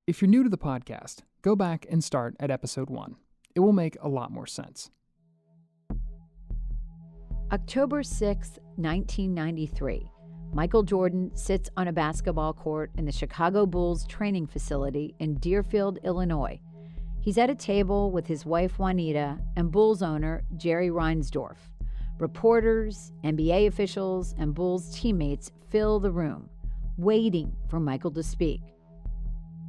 If you're new to the podcast, go back and start at episode 1. It will make a lot more sense. October 6, 1993. Michael Jordan sits on a basketball court in the Chicago Bulls training facility in Deerfield, Illinois. He's at a table with his wife Juanita and Bulls owner Jerry Reinsdorf. Reporters, NBA officials, and Bulls teammates fill the room, waiting for Michael to speak.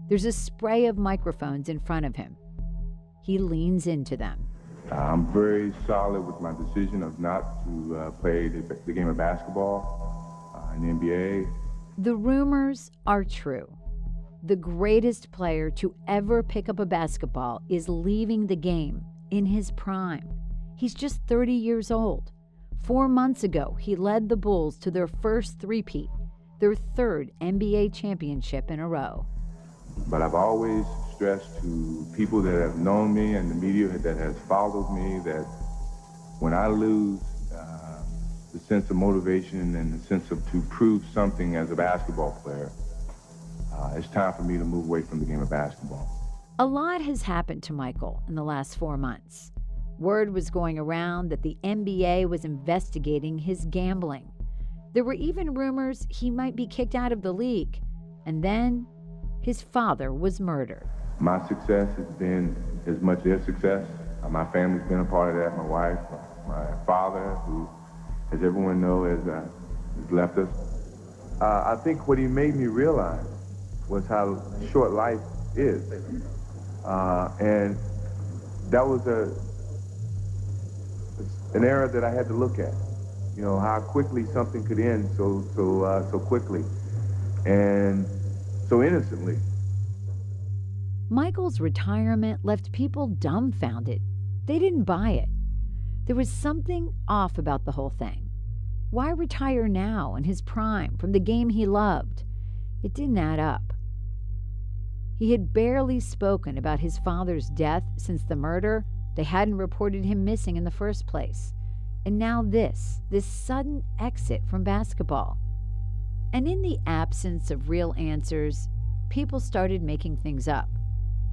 There's a spray of microphones in front of him. He leans into them. I'm very solid with my decision of not to play the game of basketball in the NBA. The rumors are true. The greatest player to ever pick up a basketball is leaving the game in his prime. He's just 30 years old. 4 months ago, he led the Bulls to their first three-peat, their third NBA championship in a row. But I've always stressed to people that have known me and the media that has followed me that when I lose the sense of motivation and the sense of to prove something as a basketball player, it's time for me to move away from the game of basketball. A lot has happened to Michael in the last 4 months. Word was going around that the NBA was investigating his gambling. There were even rumors he might be kicked out of the league. And then his father was murdered. My success has been as much their success. My family's been a part of that. My wife, my father, who, as everyone knows, has left us. I think what he made me realize was how short life is. And that was an era that I had to look at. You know, how quickly something could end so quickly and so innocently. Michael's retirement left people dumbfounded. They didn't buy it. There was something off about the whole thing. Why retire now in his prime from the game he loved? It didn't add up. He had barely spoken about his father's death since the murder. They hadn't reported him missing in the first place. And now this sudden exit from basketball. And in the absence of real answers, people started making things up.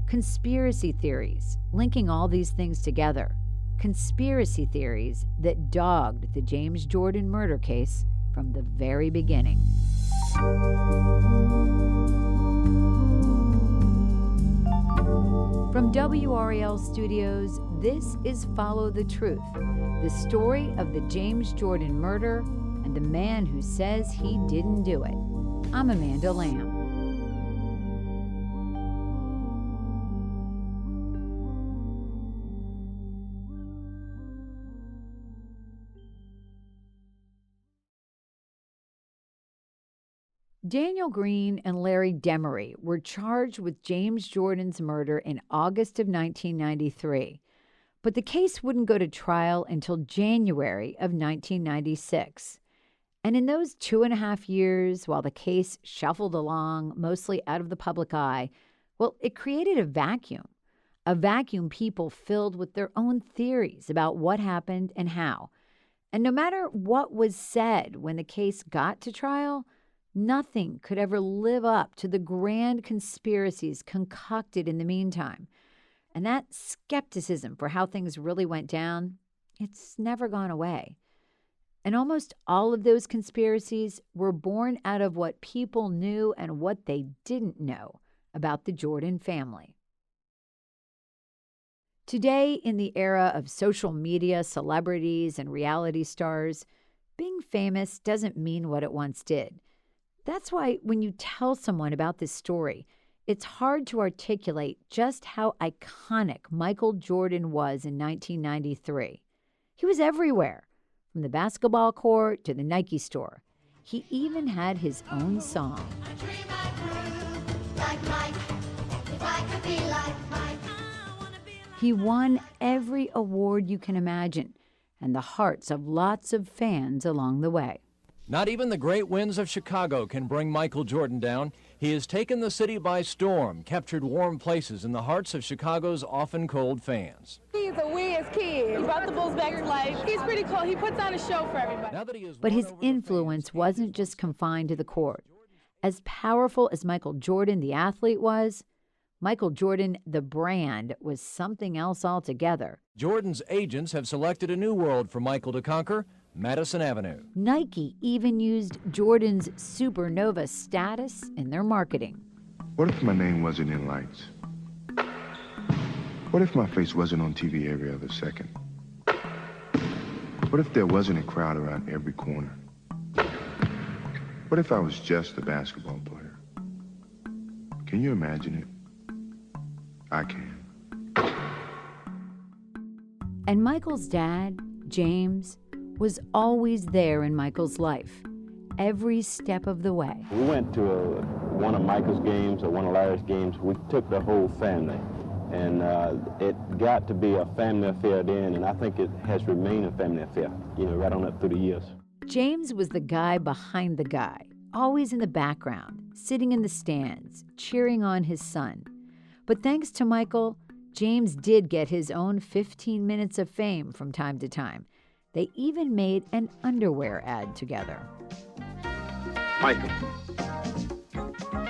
Conspiracy theories, linking all these things together. Conspiracy theories that dogged the James Jordan murder case from the very beginning. From WRAL Studios, this is Follow the Truth, the story of the James Jordan murder and the man who says he didn't do it. I'm Amanda Lamb. Daniel Green and Larry Demery were charged with James Jordan's murder in August of 1993, but the case wouldn't go to trial until January of 1996. And in those 2.5 years, while the case shuffled along, mostly out of the public eye, well, it created a vacuum people filled with their own theories about what happened and how. And no matter what was said when the case got to trial, nothing could ever live up to the grand conspiracies concocted in the meantime. And that skepticism for how things really went down, it's never gone away. And almost all of those conspiracies were born out of what people knew and what they didn't know about the Jordan family. Today, in the era of social media, celebrities, and reality stars, being famous doesn't mean what it once did. That's why when you tell someone about this story, it's hard to articulate just how iconic Michael Jordan was in 1993. He was everywhere, from the basketball court to the Nike store. He even had his own song. He won every award you can imagine, and the hearts of lots of fans along the way. Not even the great winds of Chicago can bring Michael Jordan down. He has taken the city by storm, captured warm places in the hearts of Chicago's often cold fans. He's a Wiz kid. He brought the Bulls back to life. He's pretty cool. He puts on a show for everybody. But his influence wasn't just confined to the court. As powerful as Michael Jordan, the athlete, was, Michael Jordan, the brand, was something else altogether. Jordan's agents have selected a new world for Michael to conquer, Madison Avenue. Nike even used Jordan's supernova status in their marketing. What if my name wasn't in lights? What if my face wasn't on TV every other second? What if there wasn't a crowd around every corner? What if I was just a basketball player? Can you imagine it? I can. And Michael's dad, James, was always there in Michael's life, every step of the way. We went to one of Michael's games or one of Larry's games. We took the whole family, and it got to be a family affair then, and I think it has remained a family affair, right on up through the years. James was the guy behind the guy, always in the background, sitting in the stands, cheering on his son. But thanks to Michael, James did get his own 15 minutes of fame from time to time. They even made an underwear ad together. Michael,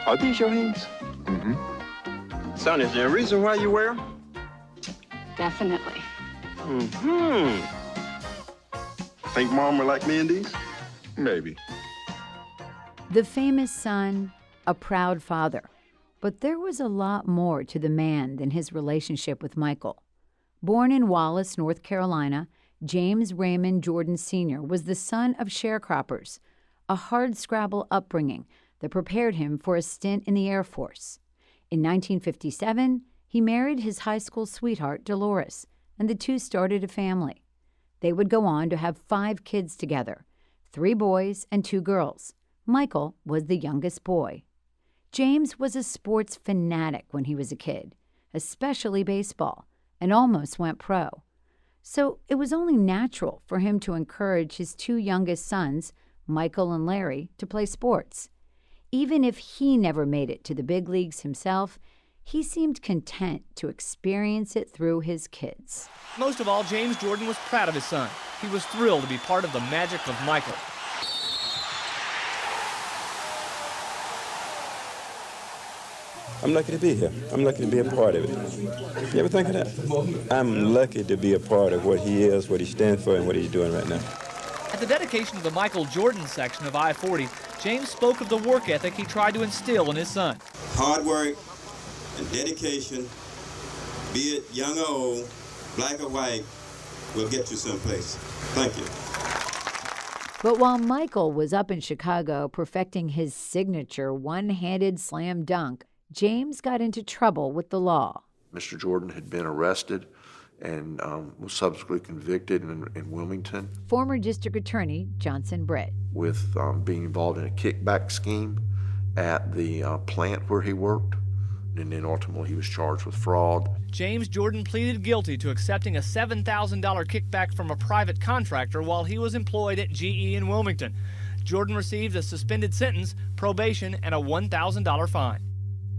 are these your hands? Mm-hmm. Son, is there a reason why you wear them? Definitely. Mm-hmm. Think Mom would like me in these? Maybe. The famous son, a proud father. But there was a lot more to the man than his relationship with Michael. Born in Wallace, North Carolina, James Raymond Jordan Sr. was the son of sharecroppers, a hardscrabble upbringing that prepared him for a stint in the Air Force. In 1957, he married his high school sweetheart, Dolores, and the two started a family. They would go on to have 5 kids together, 3 boys and 2 girls. Michael was the youngest boy. James was a sports fanatic when he was a kid, especially baseball, and almost went pro. So it was only natural for him to encourage his 2 youngest sons, Michael and Larry, to play sports. Even if he never made it to the big leagues himself, he seemed content to experience it through his kids. Most of all, James Jordan was proud of his son. He was thrilled to be part of the magic of Michael. I'm lucky to be here. I'm lucky to be a part of it. You ever think of that? I'm lucky to be a part of what he is, what he stands for, and what he's doing right now. At the dedication of the Michael Jordan section of I-40, James spoke of the work ethic he tried to instill in his son. Hard work and dedication, be it young or old, black or white, will get you someplace. Thank you. But while Michael was up in Chicago perfecting his signature one-handed slam dunk, James got into trouble with the law. Mr. Jordan had been arrested and was subsequently convicted in Wilmington. Former District Attorney Johnson Britt. With being involved in a kickback scheme at the plant where he worked. And then ultimately he was charged with fraud. James Jordan pleaded guilty to accepting a $7,000 kickback from a private contractor while he was employed at GE in Wilmington. Jordan received a suspended sentence, probation, and a $1,000 fine.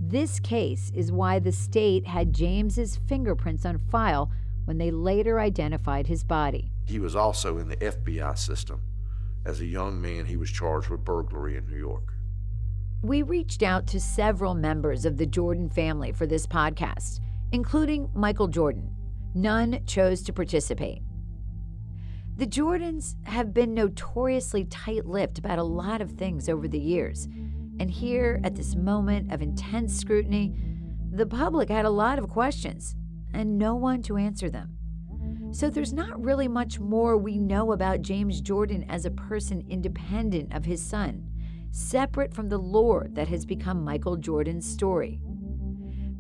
This case is why the state had James's fingerprints on file when they later identified his body. He was also in the FBI system. As a young man, he was charged with burglary in New York. We reached out to several members of the Jordan family for this podcast, including Michael Jordan. None chose to participate. The Jordans have been notoriously tight-lipped about a lot of things over the years. And here, at this moment of intense scrutiny, the public had a lot of questions and no one to answer them. So there's not really much more we know about James Jordan as a person independent of his son, separate from the lore that has become Michael Jordan's story.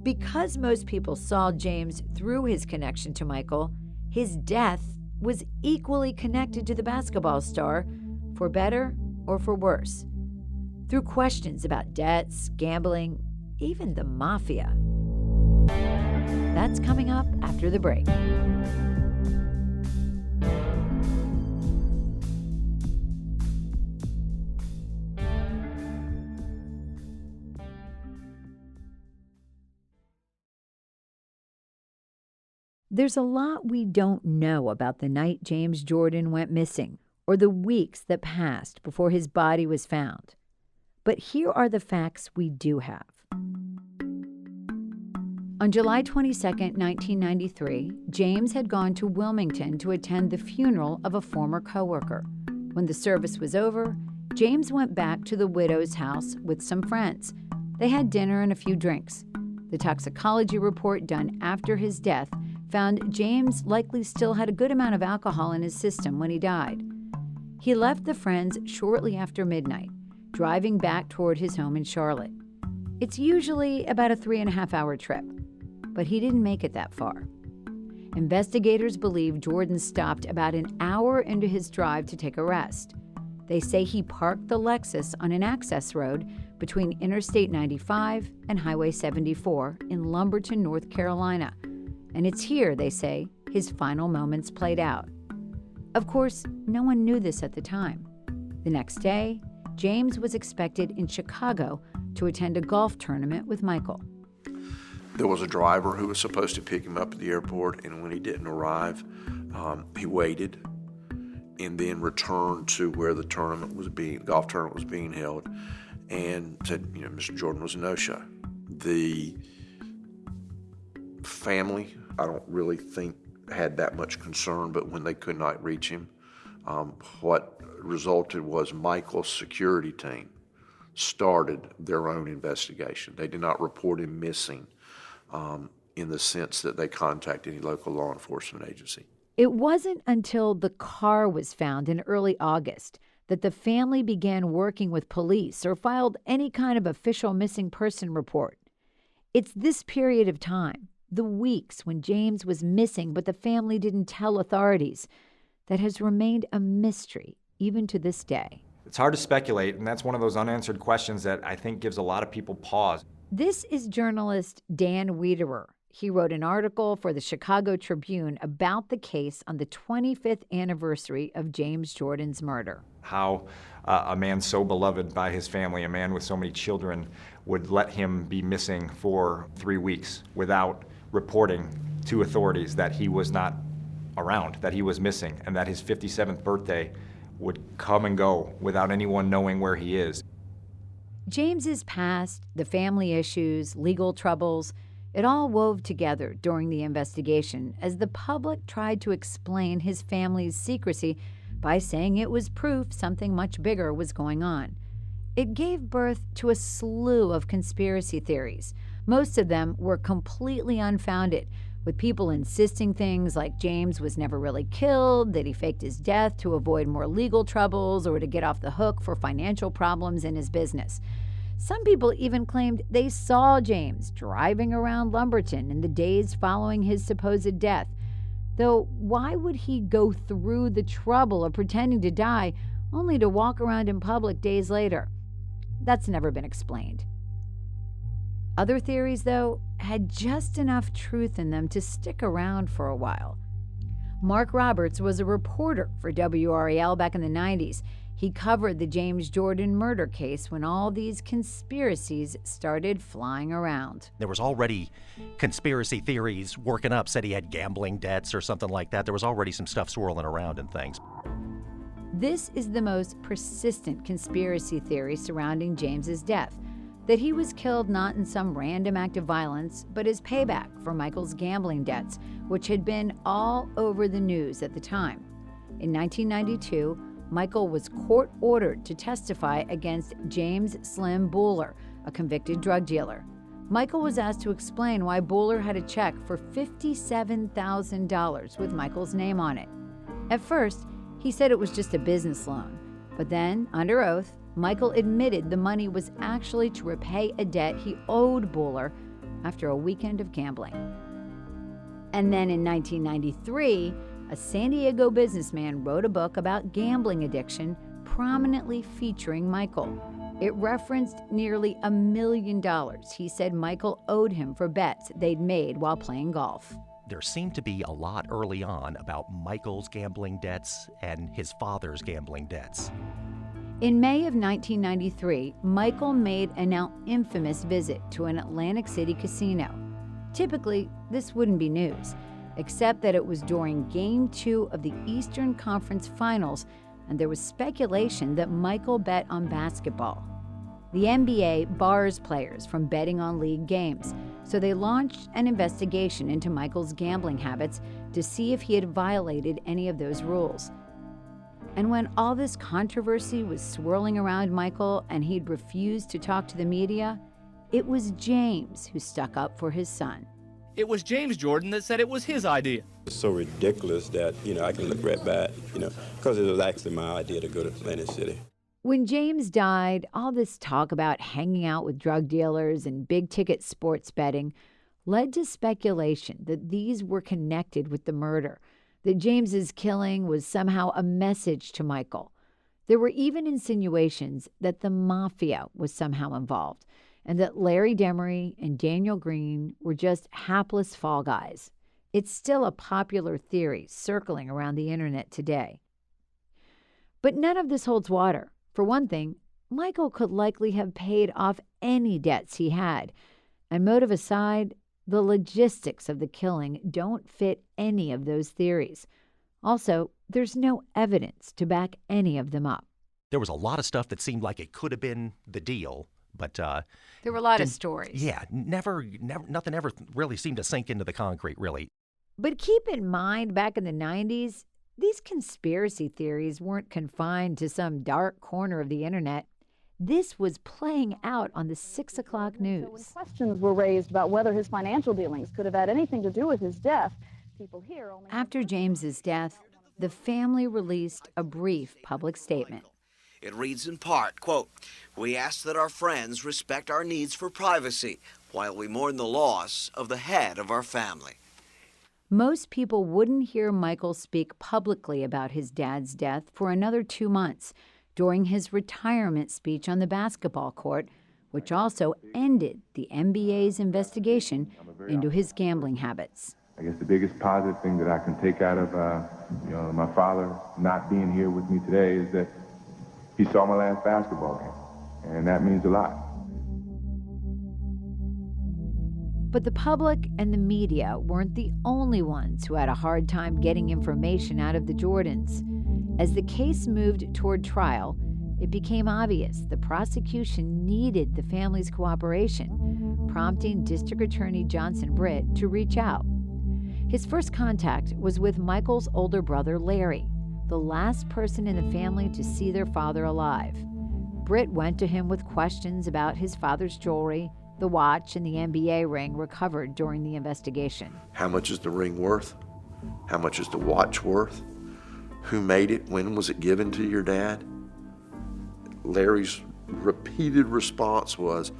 Because most people saw James through his connection to Michael, his death was equally connected to the basketball star, for better or for worse. Through questions about debts, gambling, even the mafia. That's coming up after the break. There's a lot we don't know about the night James Jordan went missing, or the weeks that passed before his body was found. But here are the facts we do have. On July 22, 1993, James had gone to Wilmington to attend the funeral of a former coworker. When the service was over, James went back to the widow's house with some friends. They had dinner and a few drinks. The toxicology report done after his death found James likely still had a good amount of alcohol in his system when he died. He left the friends shortly after midnight, driving back toward his home in Charlotte. It's usually about a 3.5-hour trip, but he didn't make it that far. Investigators believe Jordan stopped about an hour into his drive to take a rest. They say he parked the Lexus on an access road between Interstate 95 and Highway 74 in Lumberton, North Carolina. And it's here, they say, his final moments played out. Of course, no one knew this at the time. The next day, James was expected in Chicago to attend a golf tournament with Michael. There was a driver who was supposed to pick him up at the airport, and when he didn't arrive, he waited and then returned to where the golf tournament was being held, and said, Mr. Jordan was a no-show. The family, I don't really think had that much concern, but when they could not reach him, what resulted was Michael's security team started their own investigation. They did not report him missing in the sense that they contacted any local law enforcement agency. It wasn't until the car was found in early August that the family began working with police or filed any kind of official missing person report. It's this period of time, the weeks when James was missing but the family didn't tell authorities, that has remained a mystery even to this day. It's hard to speculate, and that's one of those unanswered questions that I think gives a lot of people pause. This is journalist Dan Wiederer. He wrote an article for the Chicago Tribune about the case on the 25th anniversary of James Jordan's murder. How a man so beloved by his family, a man with so many children, would let him be missing for 3 weeks without reporting to authorities that he was not around, that he was missing, and that his 57th birthday would come and go without anyone knowing where he is. James's past, the family issues, legal troubles, it all wove together during the investigation as the public tried to explain his family's secrecy by saying it was proof something much bigger was going on. It gave birth to a slew of conspiracy theories. Most of them were completely unfounded, with people insisting things like James was never really killed, that he faked his death to avoid more legal troubles or to get off the hook for financial problems in his business. Some people even claimed they saw James driving around Lumberton in the days following his supposed death. Though why would he go through the trouble of pretending to die only to walk around in public days later? That's never been explained. Other theories, though, had just enough truth in them to stick around for a while. Mark Roberts was a reporter for WRAL back in the 90s. He covered the James Jordan murder case when all these conspiracies started flying around. There was already conspiracy theories working up, said he had gambling debts or something like that. There was already some stuff swirling around and things. This is the most persistent conspiracy theory surrounding James's death, that he was killed not in some random act of violence, but as payback for Michael's gambling debts, which had been all over the news at the time. In 1992, Michael was court-ordered to testify against James Slim Buhler, a convicted drug dealer. Michael was asked to explain why Buhler had a check for $57,000 with Michael's name on it. At first, he said it was just a business loan, but then, under oath, Michael admitted the money was actually to repay a debt he owed Buhler after a weekend of gambling. And then in 1993, a San Diego businessman wrote a book about gambling addiction, prominently featuring Michael. It referenced nearly $1 million he said Michael owed him for bets they'd made while playing golf. There seemed to be a lot early on about Michael's gambling debts and his father's gambling debts. In May of 1993, Michael made a now infamous visit to an Atlantic City casino. Typically, this wouldn't be news, except that it was during Game 2 of the Eastern Conference Finals, and there was speculation that Michael bet on basketball. The NBA bars players from betting on league games, so they launched an investigation into Michael's gambling habits to see if he had violated any of those rules. And when all this controversy was swirling around Michael and he'd refused to talk to the media, it was James who stuck up for his son. It was James Jordan that said it was his idea. It's so ridiculous that, I can look right back, because it was actually my idea to go to Atlantic City. When James died, all this talk about hanging out with drug dealers and big-ticket sports betting led to speculation that these were connected with the murder, that James's killing was somehow a message to Michael. There were even insinuations that the mafia was somehow involved, and that Larry Demery and Daniel Green were just hapless fall guys. It's still a popular theory circling around the internet today. But none of this holds water. For one thing, Michael could likely have paid off any debts he had. And motive aside, the logistics of the killing don't fit any of those theories. Also, there's no evidence to back any of them up. There was a lot of stuff that seemed like it could have been the deal, but there were a lot of stories. Yeah, nothing ever really seemed to sink into the concrete, really. But keep in mind, back in the 90s, these conspiracy theories weren't confined to some dark corner of the internet. This was playing out on the 6 o'clock news. So when questions were raised about whether his financial dealings could have had anything to do with his death, people here only... After James's death, the family released a brief public statement. It reads in part, quote, "We ask that our friends respect our needs for privacy while we mourn the loss of the head of our family." Most people wouldn't hear Michael speak publicly about his dad's death for another 2 months during his retirement speech on the basketball court, which also ended the NBA's investigation into his gambling habits. I guess the biggest positive thing that I can take out of my father not being here with me today is that he saw my last basketball game, and that means a lot. But the public and the media weren't the only ones who had a hard time getting information out of the Jordans. As the case moved toward trial, it became obvious the prosecution needed the family's cooperation, prompting District Attorney Johnson Britt to reach out. His first contact was with Michael's older brother, Larry, the last person in the family to see their father alive. Britt went to him with questions about his father's jewelry, the watch, and the NBA ring recovered during the investigation. How much is the ring worth? How much is the watch worth? Who made it? When was it given to your dad? Larry's repeated response was,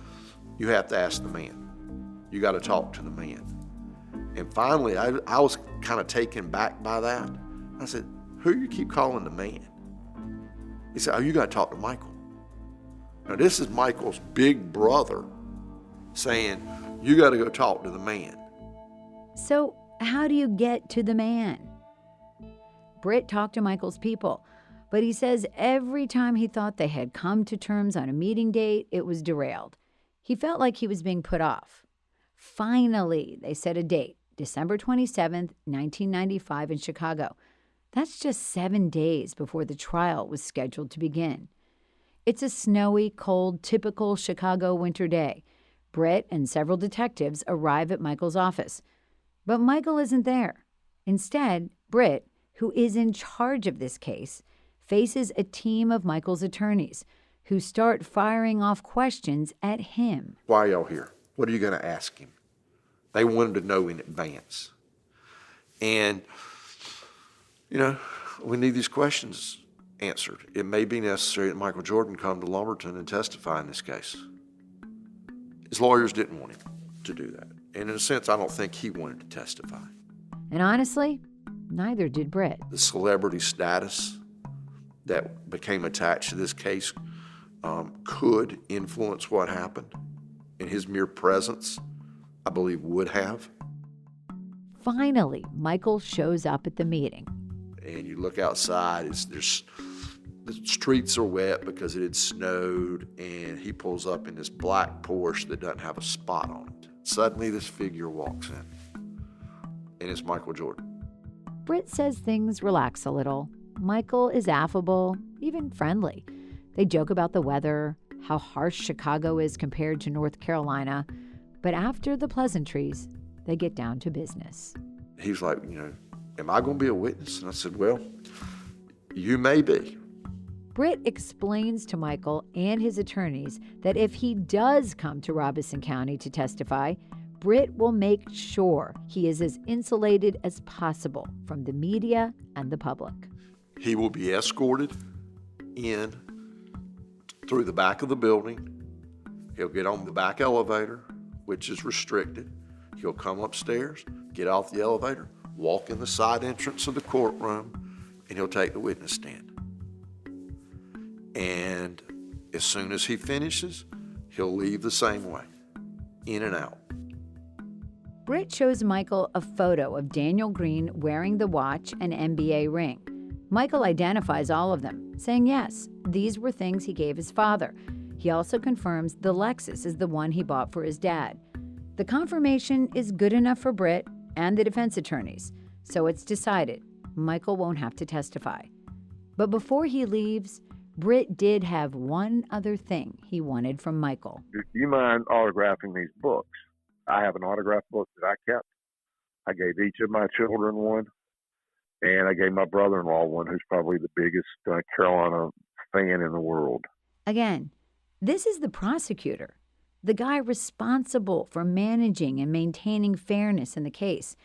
"You have to ask the man. You got to talk to the man." And finally, I was kind of taken back by that. I said, "Who you keep calling the man?" He said, "Oh, you got to talk to Michael." Now, this is Michael's big brother saying, "You got to go talk to the man." So how do you get to the man? Britt talked to Michael's people, but he says every time he thought they had come to terms on a meeting date, it was derailed. He felt like he was being put off. Finally, they set a date, December 27th, 1995 in Chicago. That's just 7 days before the trial was scheduled to begin. It's a snowy, cold, typical Chicago winter day. Britt and several detectives arrive at Michael's office. But Michael isn't there. Instead, Britt, who is in charge of this case, faces a team of Michael's attorneys who start firing off questions at him. "Why are y'all here? What are you going to ask him?" They wanted to know in advance. And, we need these questions answered. It may be necessary that Michael Jordan come to Lumberton and testify in this case. His lawyers didn't want him to do that. And in a sense, I don't think he wanted to testify. And honestly, neither did Britt. The celebrity status that became attached to this case could influence what happened. And his mere presence, I believe, would have. Finally, Michael shows up at the meeting. And you look outside, the streets are wet because it had snowed, and he pulls up in this black Porsche that doesn't have a spot on it. Suddenly, this figure walks in, and it's Michael Jordan. Britt says things relax a little. Michael is affable, even friendly. They joke about the weather, how harsh Chicago is compared to North Carolina. But after the pleasantries, they get down to business. He was like, am I going to be a witness? And I said, well, you may be. Britt explains to Michael and his attorneys that if he does come to Robeson County to testify, Britt will make sure he is as insulated as possible from the media and the public. He will be escorted in through the back of the building. He'll get on the back elevator, which is restricted. He'll come upstairs, get off the elevator, walk in the side entrance of the courtroom, and he'll take the witness stand. And as soon as he finishes, he'll leave the same way, in and out. Britt shows Michael a photo of Daniel Green wearing the watch and NBA ring. Michael identifies all of them, saying yes, these were things he gave his father. He also confirms the Lexus is the one he bought for his dad. The confirmation is good enough for Britt and the defense attorneys, so it's decided Michael won't have to testify. But before he leaves, Britt did have one other thing he wanted from Michael. Do you mind autographing these books? I have an autograph book that I kept. I gave each of my children one, and I gave my brother-in-law one, who's probably the biggest Carolina fan in the world. Again, this is the prosecutor, the guy responsible for managing and maintaining fairness in the case.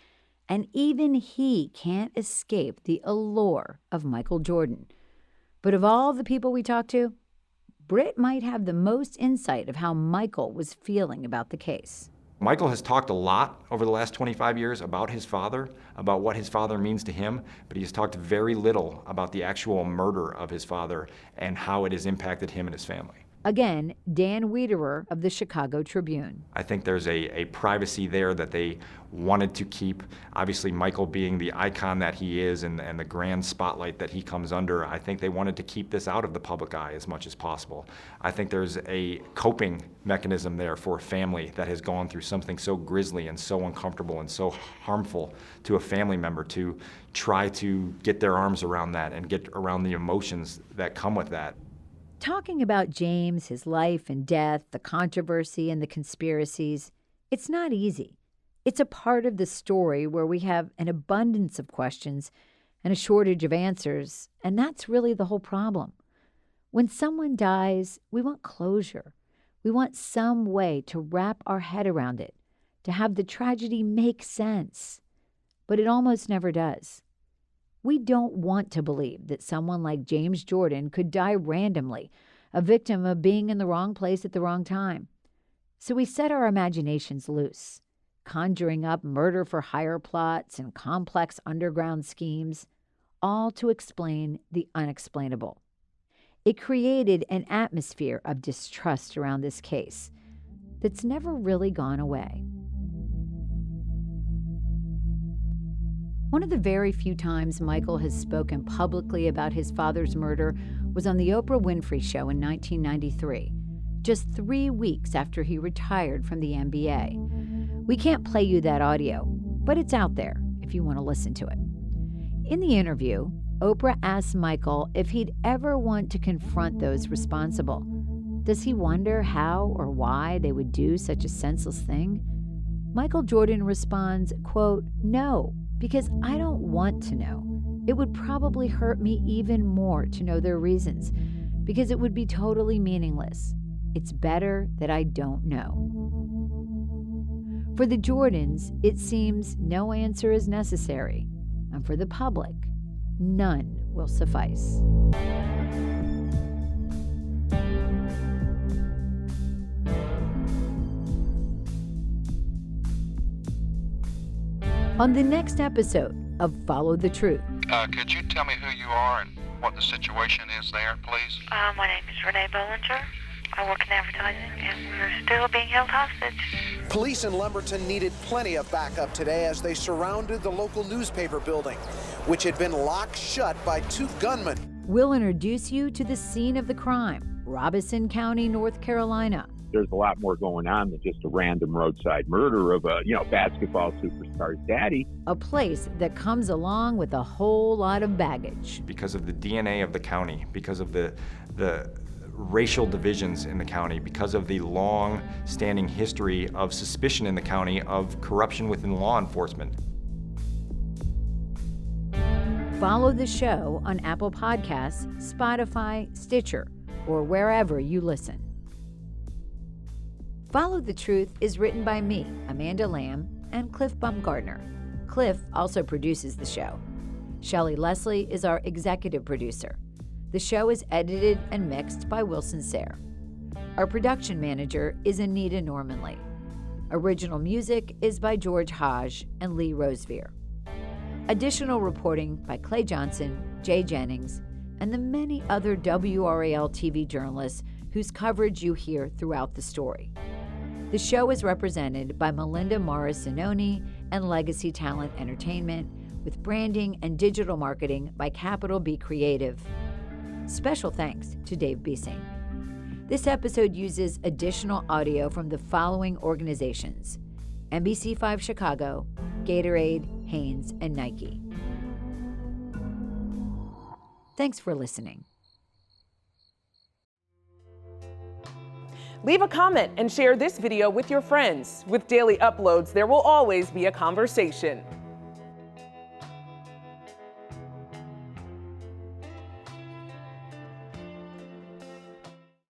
And even he can't escape the allure of Michael Jordan. But of all the people we talked to, Britt might have the most insight of how Michael was feeling about the case. Michael has talked a lot over the last 25 years about his father, about what his father means to him, but he has talked very little about the actual murder of his father and how it has impacted him and his family. Again, Dan Wiederer of the Chicago Tribune. I think there's a privacy there that they wanted to keep. Obviously, Michael being the icon that he is and the grand spotlight that he comes under, I think they wanted to keep this out of the public eye as much as possible. I think there's a coping mechanism there for a family that has gone through something so grisly and so uncomfortable and so harmful to a family member to try to get their arms around that and get around the emotions that come with that. Talking about James, his life and death, the controversy and the conspiracies, it's not easy. It's a part of the story where we have an abundance of questions and a shortage of answers, and that's really the whole problem. When someone dies, we want closure. We want some way to wrap our head around it, to have the tragedy make sense. But it almost never does. We don't want to believe that someone like James Jordan could die randomly, a victim of being in the wrong place at the wrong time. So we set our imaginations loose, conjuring up murder-for-hire plots and complex underground schemes, all to explain the unexplainable. It created an atmosphere of distrust around this case that's never really gone away. One of the very few times Michael has spoken publicly about his father's murder was on the Oprah Winfrey Show in 1993, just 3 weeks after he retired from the NBA. We can't play you that audio, but it's out there if you want to listen to it. In the interview, Oprah asked Michael if he'd ever want to confront those responsible. Does he wonder how or why they would do such a senseless thing? Michael Jordan responds, quote, "No, because I don't want to know. It would probably hurt me even more to know their reasons, because it would be totally meaningless. It's better that I don't know." For the Jordans, it seems no answer is necessary, and for the public, none will suffice. On the next episode of Follow the Truth. Could you tell me who you are and what the situation is there, please? My name is Renee Bollinger. I work in advertising, and we're still being held hostage. Police in Lumberton needed plenty of backup today as they surrounded the local newspaper building, which had been locked shut by 2 gunmen. We'll introduce you to the scene of the crime, Robeson County, North Carolina. There's a lot more going on than just a random roadside murder of a, basketball superstar's daddy. A place that comes along with a whole lot of baggage. Because of the DNA of the county, because of the racial divisions in the county, because of the long-standing history of suspicion in the county of corruption within law enforcement. Follow the show on Apple Podcasts, Spotify, Stitcher, or wherever you listen. Follow the Truth is written by me, Amanda Lamb, and Cliff Baumgartner. Cliff also produces the show. Shelley Leslie is our executive producer. The show is edited and mixed by Wilson Sayre. Our production manager is Anita Normanley. Original music is by George Hodge and Lee Rosevere. Additional reporting by Clay Johnson, Jay Jennings, and the many other WRAL-TV journalists whose coverage you hear throughout the story. The show is represented by Melinda Morris-Zanoni and Legacy Talent Entertainment, with branding and digital marketing by Capital B Creative. Special thanks to Dave Biesing. This episode uses additional audio from the following organizations: NBC5 Chicago, Gatorade, Hanes, and Nike. Thanks for listening. Leave a comment and share this video with your friends. With daily uploads, there will always be a conversation.